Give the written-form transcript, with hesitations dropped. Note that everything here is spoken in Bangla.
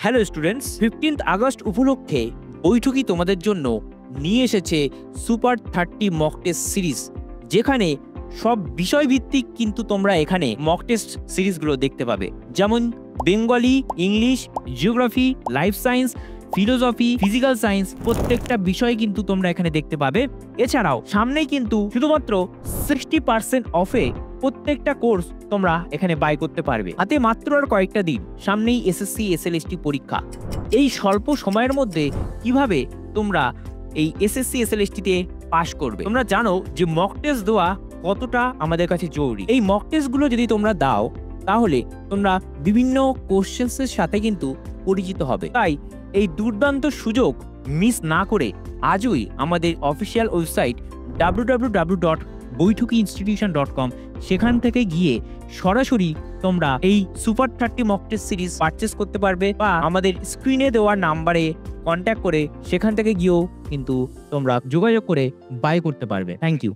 হ্যালো স্টুডেন্টস, 15th আগস্ট উপলক্ষে বৈঠকি তোমাদের জন্য নিয়ে এসেছে সুপার 30 মক টেস্ট সিরিজ, যেখানে সব বিষয়ভিত্তিক কিন্তু তোমরা এখানে মক টেস্ট সিরিজগুলো দেখতে পাবে। যেমন Bengali, English, geography, life science, philosophy, physical science, প্রত্যেকটা বিষয় কিন্তু তোমরা এখানে দেখতে পাবে। এছাড়াও সামনেই কিন্তু শুধুমাত্র 60% অফে প্রত্যেকটা কোর্স তোমরা এখানে বাই করতে পারবে। হাতে মাত্র আর কয়েকটা দিন, সামনেই এসএসসি এসএলএসটি পরীক্ষা। এই স্বল্প সময়ের মধ্যে কিভাবে তোমরা এই এসএসসি এসএলএসটিতে পাস করবে? তোমরা জানো যে মক টেস্ট দেওয়া কতটা আমাদের কাছে জরুরি। এই মক টেস্টগুলো যদি তোমরা দাও তাহলে তোমরা বিভিন্ন কোশ্চেন্সের সাথে কিন্তু পরিচিত হবে। তাই এই দুর্দান্ত সুযোগ মিস না করে আজই আমাদের অফিসিয়াল ওয়েবসাইট www.boithukiinstitution.com সেখান থেকে গিয়ে সরাসরি তোমরা এই super 30 mock test series purchase করতে পারবে, বা আমাদের স্ক্রিনে দেওয়া নাম্বারে কন্ট্যাক্ট করে সেখান থেকে গিয়েও কিন্তু তোমরা যোগাযোগ করে বাই করতে পারবে। Thank you.